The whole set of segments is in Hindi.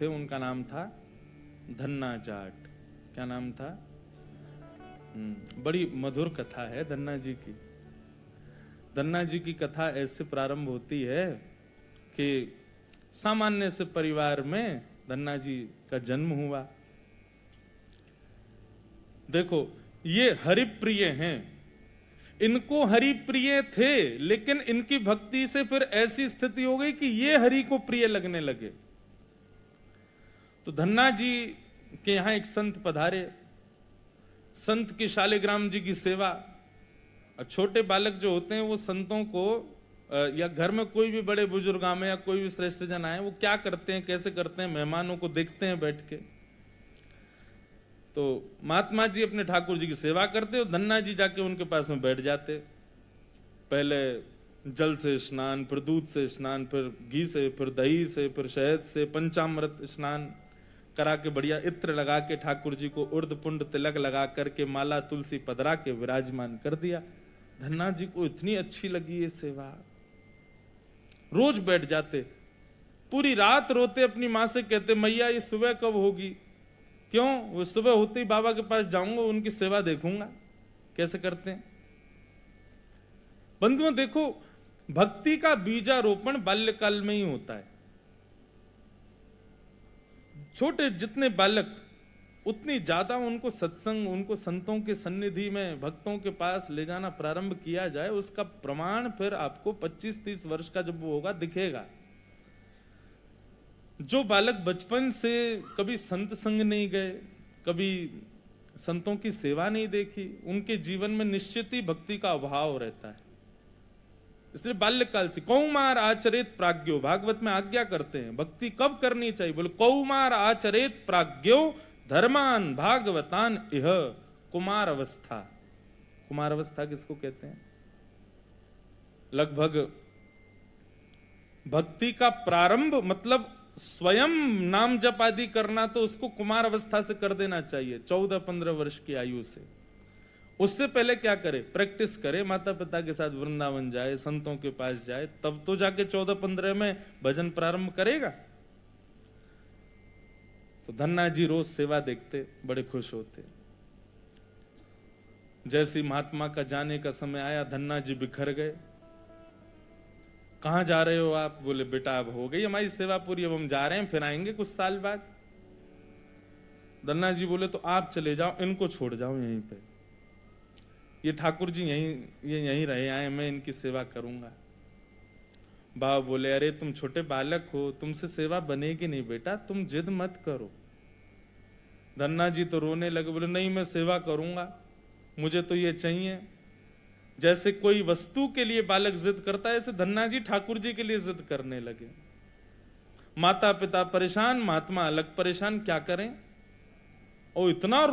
थे, उनका नाम था धन्ना जाट। क्या नाम था? बड़ी मधुर कथा है धन्ना जी की। धन्ना जी की कथा ऐसे प्रारंभ होती है कि सामान्य से परिवार में धन्ना जी का जन्म हुआ। देखो, ये हरिप्रिय हैं, इनको हरि प्रिय थे, लेकिन इनकी भक्ति से फिर ऐसी स्थिति हो गई कि ये हरि को प्रिय लगने लगे। तो धन्ना जी के यहां एक संत पधारे। संत की शालिग्राम जी की सेवा। छोटे बालक जो होते हैं वो संतों को या घर में कोई भी बड़े बुजुर्ग आए या कोई भी श्रेष्ठ जन आए, वो क्या करते हैं, कैसे करते हैं, मेहमानों को देखते हैं बैठ के। तो महात्मा जी अपने ठाकुर जी की सेवा करते और धन्ना जी जाके उनके पास में बैठ जाते। पहले जल से स्नान, फिर दूध से स्नान, फिर घी से, फिर दही से, फिर शहद से, पंचामृत स्नान करा के बढ़िया इत्र लगा के ठाकुर जी को उर्द पुंड तिलक लगा करके माला तुलसी पधरा के विराजमान कर दिया। धन्ना जी को इतनी अच्छी लगी ये सेवा, रोज बैठ जाते, पूरी रात रोते, अपनी माँ से कहते मैया ये सुबह कब होगी। क्यों? वो सुबह होते ही बाबा के पास जाऊंगा, उनकी सेवा देखूंगा कैसे करते हैं। बंधुओं देखो, भक्ति का बीजारोपण बाल्यकाल में ही होता है। छोटे जितने बालक उतनी ज्यादा उनको सत्संग, उनको संतों के सन्निधि में, भक्तों के पास ले जाना प्रारंभ किया जाए, उसका प्रमाण फिर आपको 25-30 वर्ष का जब वो होगा दिखेगा। जो बालक बचपन से कभी संत संग नहीं गए, कभी संतों की सेवा नहीं देखी, उनके जीवन में निश्चित ही भक्ति का अभाव रहता है। इसलिए बाल्यकाल से कौमार आचरित प्राज्ञो, भागवत में आज्ञा करते हैं भक्ति कब करनी चाहिए। बोले कौमार आचरित प्राज्ञो धर्मान भागवतान इह। कुमार अवस्था, कुमार अवस्था किसको कहते हैं? लगभग भक्ति का प्रारंभ मतलब स्वयं नाम जप आदि करना, तो उसको कुमार अवस्था से कर देना चाहिए, 14-15 वर्ष की आयु से। उससे पहले क्या करे? प्रैक्टिस करे, माता पिता के साथ वृंदावन जाए, संतों के पास जाए, तब तो जाके 14-15 में भजन प्रारंभ करेगा। तो धन्ना जी रोज सेवा देखते, बड़े खुश होते। जैसे महात्मा का जाने का समय आया, धन्ना जी बिखर गए। कहां जा रहे हो आप? बोले बेटा अब हो गई हमारी सेवा पूरी, अब हम जा रहे हैं, फिर आएंगे कुछ साल बाद। धन्ना जी बोले तो आप चले जाओ, इनको छोड़ जाओ यहीं पे, ये ठाकुर जी यहीं रहे आए, मैं इनकी सेवा करूंगा। बाबा बोले अरे तुम छोटे बालक हो, तुमसे सेवा बनेगी नहीं बेटा, तुम जिद मत करो। धन्ना जी तो रोने लगे, बोले नहीं मैं सेवा करूंगा, मुझे तो ये चाहिए। जैसे कोई वस्तु के लिए बालक जिद करता है, ऐसे धन्ना जी ठाकुर जी के लिए जिद करने लगे। माता पिता परेशान, महात्मा अलग परेशान, क्या करें। और इतना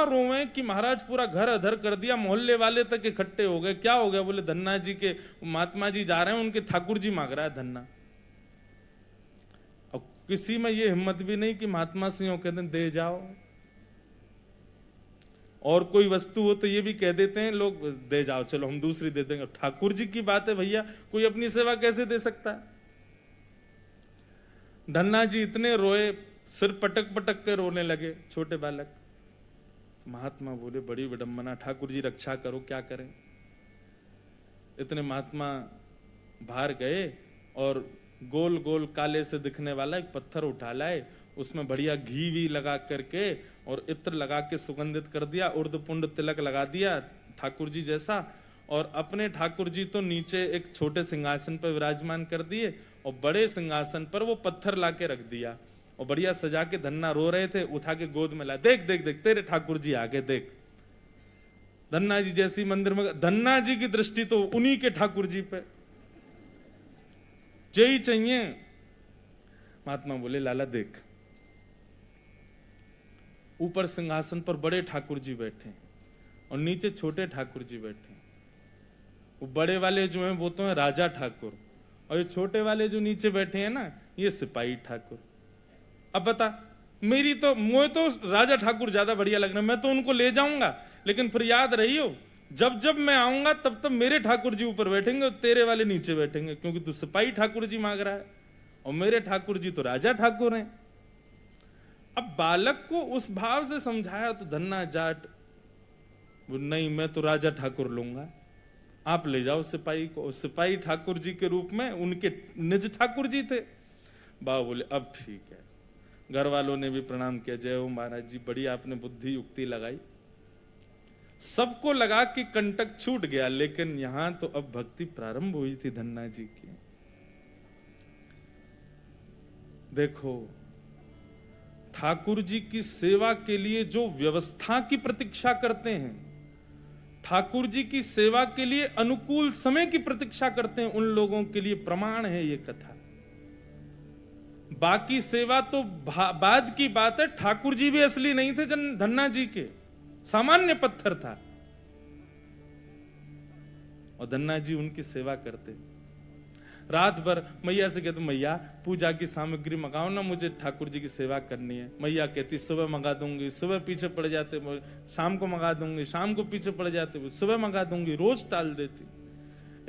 रोवे कि महाराज पूरा घर अधर कर दिया, मोहल्ले वाले तक इकट्ठे हो गए। क्या हो गया? बोले धन्ना जी के महात्मा जी जा रहे हैं, उनके ठाकुर जी मांग रहा है धन्ना। और किसी में ये हिम्मत भी नहीं कि महात्मा सिंह कहते हैं दे जाओ। और कोई वस्तु हो तो ये भी कह देते हैं लोग दे जाओ, चलो हम दूसरी दे देंगे। ठाकुर जी की बात है भैया, कोई अपनी सेवा कैसे दे सकता है। धन्ना जी इतने रोए, सिर पटक पटक के रोने लगे, छोटे बालक। महात्मा बोले बड़ी विडंबना, ठाकुर जी रक्षा करो, क्या करें। इतने महात्मा बाहर गए और गोल गोल काले से दिखने वाला एक पत्थर उठा लाए, उसमें बढ़िया घी भी लगा करके और इत्र लगा के सुगंधित कर दिया, उर्द पुंड तिलक लगा दिया ठाकुर जी जैसा। और अपने ठाकुर जी तो नीचे एक छोटे सिंहासन पर विराजमान कर दिए, और बड़े सिंहासन पर वो पत्थर लाके रख दिया और बढ़िया सजा के। धन्ना रो रहे थे, उठा के गोद में लाया, देख देख देख तेरे ठाकुर जी आगे देख। धन्ना जी जैसी मंदिर में, धन्ना जी की दृष्टि तो उन्हीं के ठाकुर जी पे, यही चाहिए। महात्मा बोले लाला देख, ऊपर सिंहासन पर बड़े ठाकुर जी बैठे और नीचे छोटे ठाकुर जी बैठे। वो बड़े वाले जो हैं वो तो हैं राजा ठाकुर, और ये छोटे वाले जो नीचे बैठे हैं ना, ये सिपाही ठाकुर। अब बता, मुझे तो राजा ठाकुर ज्यादा बढ़िया लग रहे हैं, मैं तो उनको ले जाऊंगा, लेकिन फिर याद रहियो जब जब मैं आऊंगा तब तब मेरे ठाकुर जी ऊपर बैठेंगे और तेरे वाले नीचे बैठेंगे, क्योंकि तू सिपाही ठाकुर जी मांग रहा है और मेरे ठाकुर जी तो राजा ठाकुर हैं। अब बालक को उस भाव से समझाया तो धन्ना जाट वो नहीं, मैं तो राजा ठाकुर लूंगा, आप ले जाओ सिपाही को। सिपाही ठाकुर जी के रूप में उनके निज ठाकुर जी थे। बाबा बोले अब ठीक है। घर वालों ने भी प्रणाम किया, जय हो महाराज जी, बड़ी आपने बुद्धि युक्ति लगाई। सबको लगा कि कंटक छूट गया, लेकिन यहां तो अब भक्ति प्रारंभ हुई थी धन्ना जी की। देखो, ठाकुर जी की सेवा के लिए जो व्यवस्था की प्रतीक्षा करते हैं, ठाकुर जी की सेवा के लिए अनुकूल समय की प्रतीक्षा करते हैं, उन लोगों के लिए प्रमाण है ये कथा। बाकी सेवा तो बाद की बात है। ठाकुर जी भी असली नहीं थे धन्ना जी के, सामान्य पत्थर था, और धन्ना जी उनकी सेवा करते। रात भर मैया से कहते, मैया पूजा की सामग्री मंगाओ ना, मुझे ठाकुर जी की सेवा करनी है। मैया कहती सुबह मंगा दूंगी, सुबह पीछे पड़ जाते, शाम को मंगा दूंगी, शाम को पीछे पड़ जाते, सुबह मंगा दूंगी, रोज टाल देती।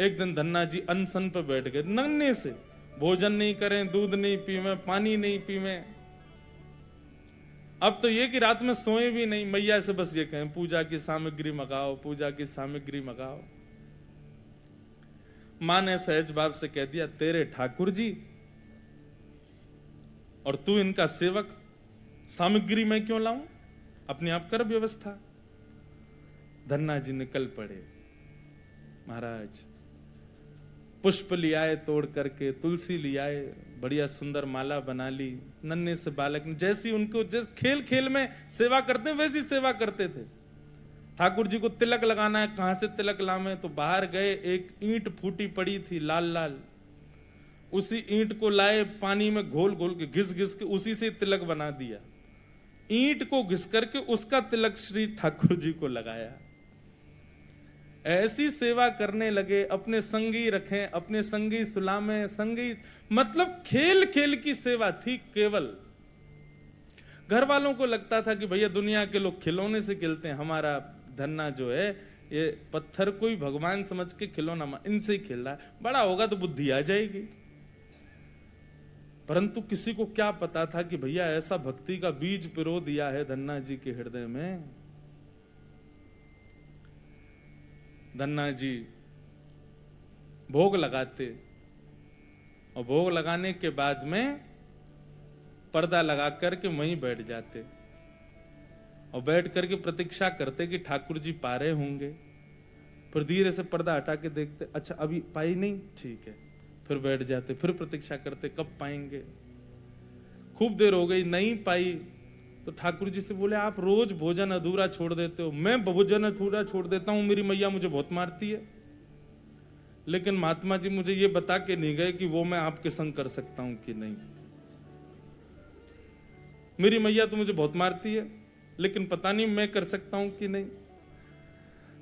एक दिन धन्ना जी अनशन पे बैठ गए, नन्हे से, भोजन नहीं करें, दूध नहीं पीवे, पानी नहीं पीवे। अब तो ये कि रात में सोए भी नहीं, मैया से बस ये कहें पूजा की सामग्री मंगाओ, पूजा की सामग्री मंगाओ। मां ने सहज भाव से कह दिया, तेरे ठाकुर जी और तू इनका सेवक, सामग्री मैं क्यों लाऊं, अपने आप कर व्यवस्था। धन्ना जी निकल पड़े। महाराज पुष्प लियाए तोड़ करके, तुलसी लियाए, बढ़िया सुंदर माला बना ली। नन्हे से बालक ने जैसी उनको जैसे खेल खेल में सेवा करते वैसी सेवा करते थे। ठाकुर जी को तिलक लगाना है, कहां से तिलक लावे, तो बाहर गए, एक ईंट फूटी पड़ी थी लाल लाल, उसी ईंट को लाए, पानी में घोल घोल के घिस घिस के उसी से तिलक बना दिया। ईंट को घिस करके उसका तिलक श्री ठाकुर जी को लगाया। ऐसी सेवा करने लगे, अपने संगी रखें, अपने संगी सुलामें, संगी मतलब खेल खेल की सेवा थी केवल। घर वालों को लगता था कि भैया दुनिया के लोग खिलौने से खेलते हैं, हमारा धन्ना जो है ये पत्थर को ही भगवान समझ के खिलौना इनसे ही खेल रहा है, बड़ा होगा तो बुद्धि आ जाएगी। परंतु किसी को क्या पता था कि भैया ऐसा भक्ति का बीज पिरो दिया है धन्ना जी के हृदय में। धन्ना जी भोग लगाते, और भोग लगाने के बाद में पर्दा लगा करके वहीं बैठ जाते, और बैठ करके प्रतीक्षा करते कि ठाकुर जी पा रहे होंगे। फिर धीरे से पर्दा हटा के देखते, अच्छा अभी पाई नहीं, ठीक है, फिर बैठ जाते, फिर प्रतीक्षा करते कब पाएंगे। खूब देर हो गई, नहीं पाई, तो ठाकुर जी से बोले, आप रोज भोजन अधूरा छोड़ देते हो। मैं भोजन अधूरा छोड़ देता हूं, मेरी मैया मुझे बहुत मारती है, लेकिन महात्मा जी मुझे ये बता के नहीं गए कि वो मैं आपके संग कर सकता हूं कि नहीं। मेरी मैया तो मुझे बहुत मारती है, लेकिन पता नहीं मैं कर सकता हूं कि नहीं।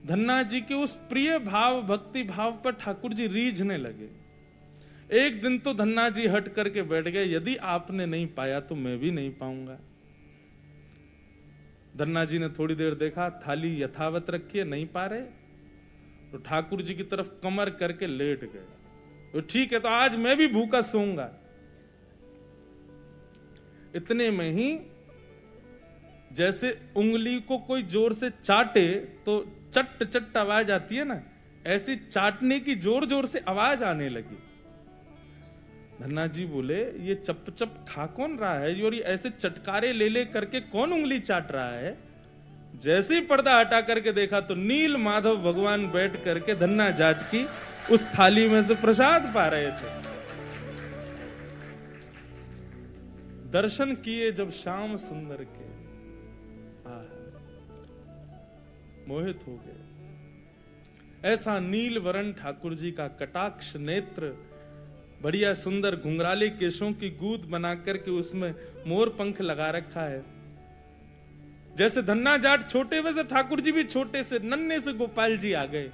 धन्ना जी के उस प्रिय भाव, भक्ति भाव पर ठाकुर जी रीझने लगे। एक दिन तो धन्ना जी हट करके बैठ गए, यदि आपने नहीं पाया तो मैं भी नहीं पाऊंगा। धन्ना जी ने थोड़ी देर देखा, थाली यथावत रखी है, नहीं पा रहे, तो ठाकुर जी की तरफ कमर करके लेट गए। तो ठीक है, तो आज मैं भी भूखा सोऊंगा। इतने में ही जैसे उंगली को कोई जोर से चाटे तो चट चट आवाज आती है ना, ऐसी चाटने की जोर जोर से आवाज आने लगी। धन्ना जी बोले, ये चप चप खा कौन रहा है, और ये ऐसे चटकारे ले ले करके कौन उंगली चाट रहा है। जैसे ही पर्दा हटा करके देखा तो नील माधव भगवान बैठ करके धन्ना जाट की उस थाली में से प्रसाद पा रहे थे। दर्शन किए जब श्याम सुंदर के, मोहित हो गए। ऐसा नील वरण ठाकुर जी का कटाक्ष नेत्र, बढ़िया सुंदर घुंघराले केशों की गूंद बना करके उसमें मोर पंख लगा रखा है। जैसे धन्ना जाट छोटे, वैसे ठाकुर जी भी छोटे से नन्हे से गोपाल जी आ गए।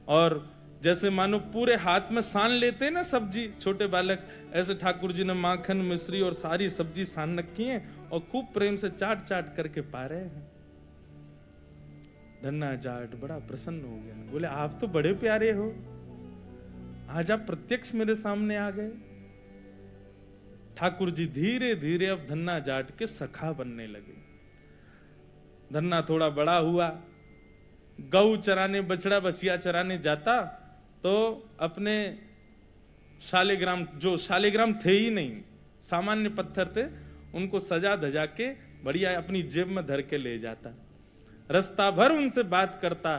और जैसे मानो पूरे हाथ में सान लेते हैं ना सब्जी छोटे बालक, ऐसे ठाकुर जी ने माखन मिश्री और सारी सब्जी सान रखी है और खूब प्रेम से चाट चाट करके पा रहे हैं। धन्ना जाट बड़ा प्रसन्न हो गया, बोले आप तो बड़े प्यारे हो, आज आप प्रत्यक्ष मेरे सामने आ गए। ठाकुर जी धीरे धीरे अब धन्ना जाट के सखा बनने लगे। धन्ना थोड़ा बड़ा हुआ, गऊ चराने, बछड़ा बछिया चराने जाता तो अपने शालिग्राम, जो शालिग्राम थे ही नहीं, सामान्य पत्थर थे, उनको सजा धजा के बढ़िया अपनी जेब में धर के ले जाता। रास्ता भर उनसे बात करता,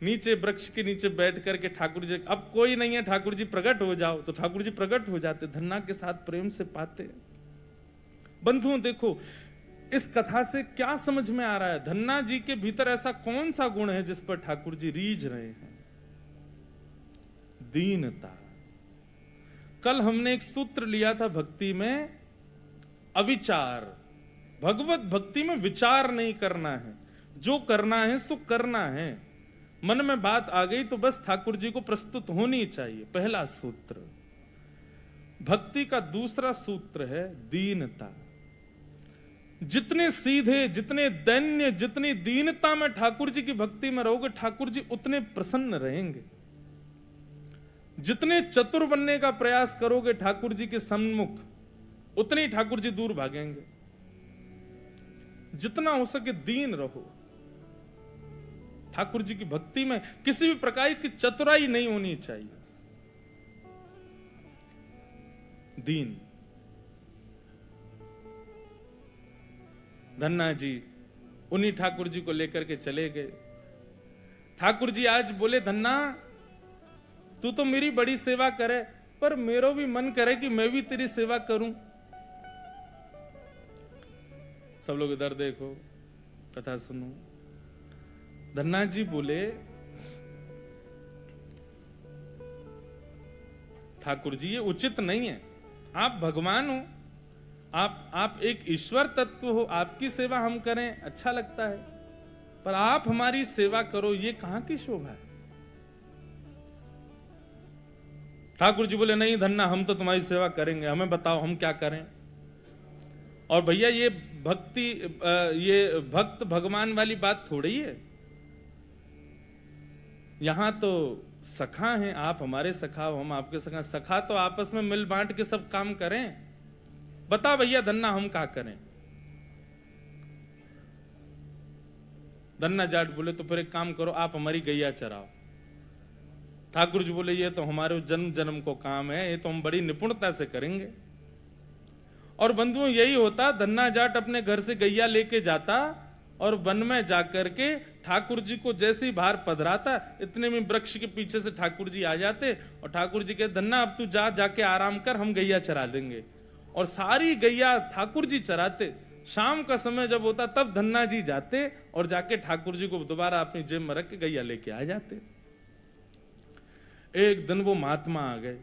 नीचे वृक्ष के नीचे बैठ करके ठाकुर जी, अब कोई नहीं है, ठाकुर जी प्रकट हो जाओ, तो ठाकुर जी प्रकट हो जाते, धन्ना के साथ प्रेम से पाते। बंधुओं देखो इस कथा से क्या समझ में आ रहा है, धन्ना जी के भीतर ऐसा कौन सा गुण है जिस पर ठाकुर जी रीझ रहे हैं? दीनता। कल हमने एक सूत्र लिया था भक्ति में, अविचार। भगवत भक्ति में विचार नहीं करना है, जो करना है सो करना है। मन में बात आ गई तो बस ठाकुर जी को प्रस्तुत होनी चाहिए, पहला सूत्र। भक्ति का दूसरा सूत्र है दीनता। जितने सीधे, जितने दैन्य, जितनी दीनता में ठाकुर जी की भक्ति में रहोगे, ठाकुर जी उतने प्रसन्न रहेंगे। जितने चतुर बनने का प्रयास करोगे ठाकुर जी के सम्मुख, उतने ही ठाकुर जी दूर भागेंगे। जितना हो सके दीन रहो। ठाकुर जी की भक्ति में किसी भी प्रकार की चतुराई नहीं होनी चाहिए। दीन। धन्ना जी उन्हीं ठाकुर जी को लेकर के चले गए। ठाकुर जी आज बोले, धन्ना तू तो मेरी बड़ी सेवा करे, पर मेरो भी मन करे कि मैं भी तेरी सेवा करूं। सब लोग इधर देखो, कथा सुनो। धन्ना जी बोले, ठाकुर जी ये उचित नहीं है, आप भगवान हो, आप एक ईश्वर तत्व हो, आपकी सेवा हम करें अच्छा लगता है, पर आप हमारी सेवा करो, ये कहां की शोभा है? ठाकुर जी बोले, नहीं धन्ना हम तो तुम्हारी सेवा करेंगे, हमें बताओ हम क्या करें। और भैया ये भक्ति, ये भक्त भगवान वाली बात थोड़ी है। यहां तो सखा हैं, आप हमारे सखा हो, हम आपके सखा। सखा तो आपस में मिल बांट के सब काम करें। बता भैया धन्ना हम क्या करें? धन्ना जाट बोले, तो फिर एक काम करो, आप हमारी गैया चराओ। ठाकुर जी बोले, ये तो हमारे जन्म जन्म को काम है, ये तो हम बड़ी निपुणता से करेंगे। और बंधुओं यही होता, धन्ना जाट अपने घर से गैया लेके जाता और वन में जाकर के ठाकुर जी को जैसे ही बाहर पधराता, इतने में वृक्ष के पीछे से ठाकुर जी आ जाते और ठाकुर जी कहते, धन्ना अब तू जाके आराम कर, हम गैया चरा देंगे। और सारी गैया ठाकुर जी चराते। शाम का समय जब होता तब धन्ना जी जाते और जाके ठाकुर जी को दोबारा अपनी जेब में रख के गैया लेके आ जाते। एक दिन वो महात्मा आ गए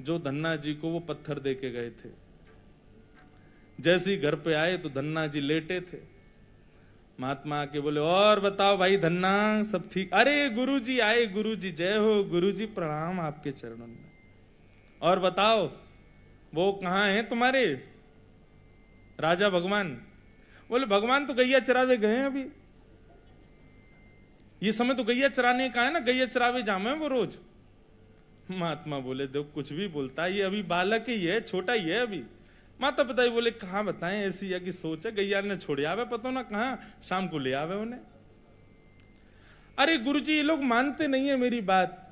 जो धन्ना जी को वो पत्थर दे के गए थे। जैसे ही घर पे आए तो धन्ना जी लेटे थे। महात्मा आके बोले, और बताओ भाई धन्ना, सब ठीक? अरे गुरुजी आए, गुरुजी जय हो, गुरुजी प्रणाम आपके चरणों में। और बताओ वो कहां है तुम्हारे राजा भगवान? बोले, भगवान तो गैया चरावे गए हैं अभी, ये समय तो गैया चराने का है ना, गैया चरावे जामे वो रोज। महात्मा बोले, देखो कुछ भी बोलता है, ये अभी बालक ही है, छोटा ही है अभी। माता पिता ही बोले, कहां बताएं, ऐसी या की सोच है, गैया ने छोड़ आवे, पता ना कहां, शाम को ले आवे उन्हें। अरे गुरुजी ये लोग मानते नहीं है मेरी बात।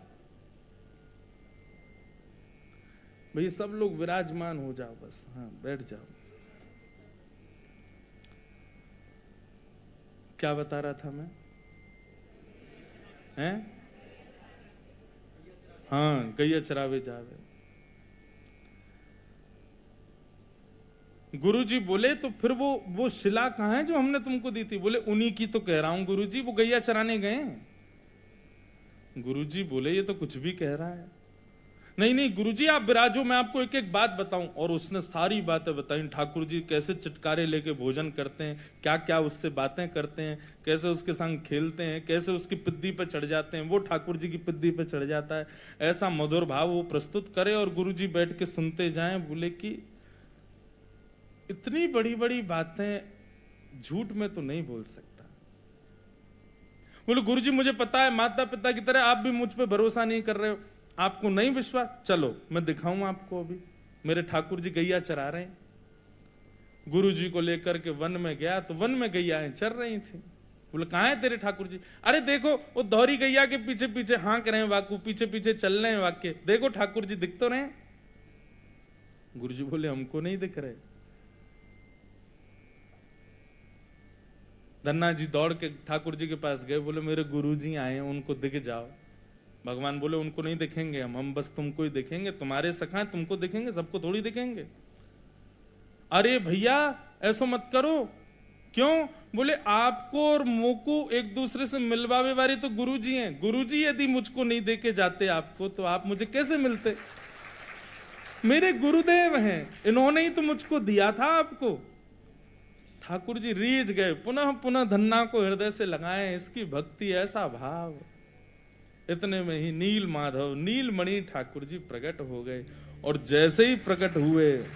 भाई सब लोग विराजमान हो जाओ बस, हाँ बैठ जाओ। क्या बता रहा था मैं? हैं? हाँ, गैया चरावे जावे। गुरुजी बोले, तो फिर वो शिला कहां है जो हमने तुमको दी थी? बोले, उन्हीं की तो कह रहा हूं गुरुजी, वो गैया चराने गए। गुरुजी बोले, ये तो कुछ भी कह रहा है। नहीं नहीं गुरुजी आप विराजो, मैं आपको एक एक बात बताऊं। और उसने सारी बातें बताई, ठाकुर जी कैसे चटकारे लेके भोजन करते हैं, क्या क्या उससे बातें करते हैं, कैसे उसके संग खेलते हैं, कैसे उसकी पिद्दी पे चढ़ जाते हैं, वो ठाकुर जी की पिद्दी पे चढ़ जाता है। ऐसा मधुर भाव वो प्रस्तुत करे और गुरुजी बैठ के सुनते जाएं। बोले कि इतनी बड़ी बड़ी बातें झूठ में तो नहीं बोल सकता। बोले, गुरुजी मुझे पता है, माता पिता की तरह आप भी मुझ पे भरोसा नहीं कर रहे हो, आपको नहीं विश्वास, चलो मैं दिखाऊं आपको। अभी मेरे ठाकुर जी गैया चरा रहे हैं। गुरु जी को लेकर के वन में गया तो वन में गैयाएं चर रही थी। बोले कहां है तेरे ठाकुर जी? अरे देखो वो दोहरी गैया के पीछे पीछे हाँक रहे हैं वाकू, पीछे पीछे चल रहे हैं वाक्य, देखो ठाकुर जी दिख तो रहे हैं। गुरु जी बोले हमको नहीं दिख रहे। धन्ना जी दौड़ के ठाकुर जी के पास गए, बोले मेरे गुरु जी आए हैं, उनको दिख जाओ। भगवान बोले उनको नहीं दिखेंगे हम बस तुमको ही दिखेंगे, तुम्हारे सखा हैं, तुमको दिखेंगे, सबको थोड़ी दिखेंगे। अरे भैया ऐसा मत करो। क्यों? बोले आपको और मोको एक दूसरे से मिलवावे वाले तो गुरुजी हैं। गुरुजी यदि मुझको नहीं देके जाते आपको तो आप मुझे कैसे मिलते? मेरे गुरुदेव हैं, इन्होंने ही तो मुझको दिया था आपको। ठाकुर जी रीझ गए, पुनः पुनः धन्ना को हृदय से लगाए, इसकी भक्ति ऐसा भाव। इतने में ही नील माधव नीलमणि ठाकुर जी प्रकट हो गए और जैसे ही प्रकट हुए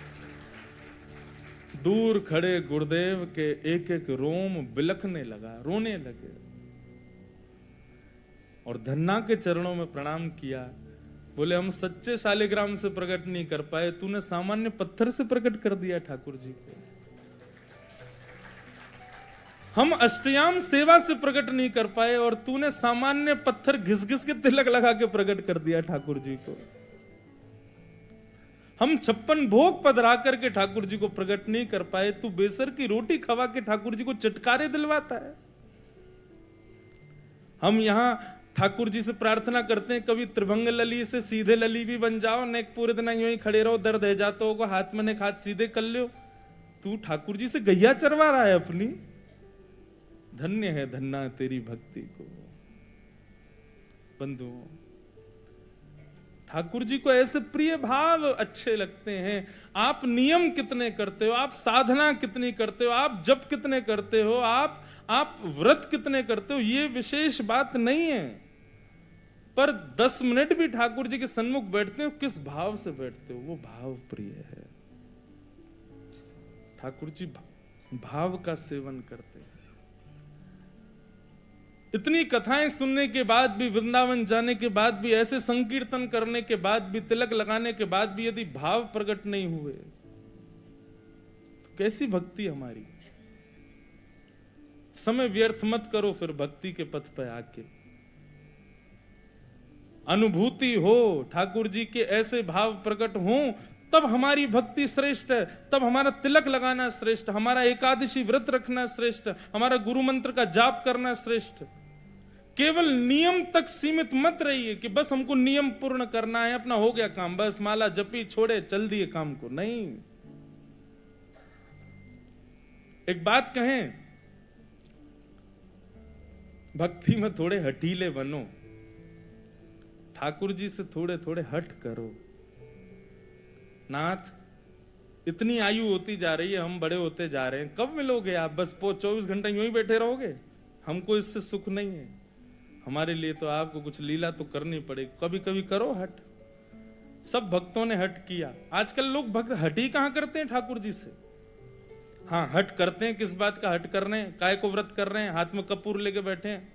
दूर खड़े गुरुदेव के एक एक रोम बिलखने लगा, रोने लगे और धन्ना के चरणों में प्रणाम किया। बोले हम सच्चे शालिग्राम से प्रकट नहीं कर पाए, तूने सामान्य पत्थर से प्रकट कर दिया ठाकुर जी को। हम अष्टयाम सेवा से प्रकट नहीं कर पाए और तूने सामान्य पत्थर घिस घिस के तिलक लगा के प्रकट कर दिया ठाकुर जी को। हम 56 भोग पधरा करके ठाकुर जी को प्रकट नहीं कर पाए, तू बेसर की रोटी खवा के ठाकुर जी को चटकारे दिलवाता है। हम यहां ठाकुर जी से प्रार्थना करते हैं कभी त्रिभंग लली से सीधे लली भी बन जाओ, नेक पूरे दिन यूं ही खड़े रहो, दर्द है जाता होगा, हाथ में नेक हाथ सीधे कर लो। तू ठाकुर जी से गैया चरवा रहा है अपनी। धन्य है धन्ना तेरी भक्ति को। बंधुओं, ठाकुर जी को ऐसे प्रिय भाव अच्छे लगते हैं। आप नियम कितने करते हो, आप साधना कितनी करते हो, आप जप कितने करते हो, आप व्रत कितने करते हो, ये विशेष बात नहीं है, पर 10 मिनट भी ठाकुर जी के सन्मुख बैठते हो, किस भाव से बैठते हो, वो भाव प्रिय है। ठाकुर जी भाव का सेवन करते हैं। इतनी कथाएं सुनने के बाद भी, वृंदावन जाने के बाद भी, ऐसे संकीर्तन करने के बाद भी, तिलक लगाने के बाद भी यदि भाव प्रकट नहीं हुए तो कैसी भक्ति हमारी? समय व्यर्थ मत करो फिर भक्ति के पथ पे आके। अनुभूति हो, ठाकुर जी के ऐसे भाव प्रकट हो, तब हमारी भक्ति श्रेष्ठ है, तब हमारा तिलक लगाना श्रेष्ठ, हमारा एकादशी व्रत रखना श्रेष्ठ, हमारा गुरु मंत्र का जाप करना श्रेष्ठ। केवल नियम तक सीमित मत रहिए कि बस हमको नियम पूर्ण करना है, अपना हो गया काम, बस माला जपी छोड़े चल दिए काम को। नहीं, एक बात कहें, भक्ति में थोड़े हठीले बनो, ठाकुर जी से थोड़े थोड़े हट करो। नाथ, इतनी आयु होती जा रही है, हम बड़े होते जा रहे हैं, कब मिलोगे आप? बस 24 घंटे यूं ही बैठे रहोगे? हमको इससे सुख नहीं है। हमारे लिए तो आपको कुछ लीला तो करनी पड़ेगी, कभी कभी करो हट। सब भक्तों ने हट किया। आजकल लोग भक्त हट ही कहां करते हैं ठाकुर जी से। हाँ, हट करते हैं, किस बात का हट कर रहे हैं? काय को व्रत कर रहे हैं, हाथ में कपूर लेके बैठे हैं,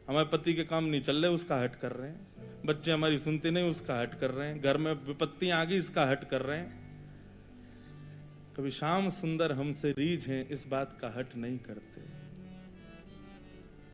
हमारे पति के काम नहीं चल रहे, उसका हट कर रहे हैं, बच्चे हमारी सुनते नहीं, उसका हट कर रहे हैं, घर में विपत्तियां आ गई, इसका हट कर रहे हैं। कभी श्याम सुंदर हमसे रीझ हैं, इस बात का हट नहीं करते।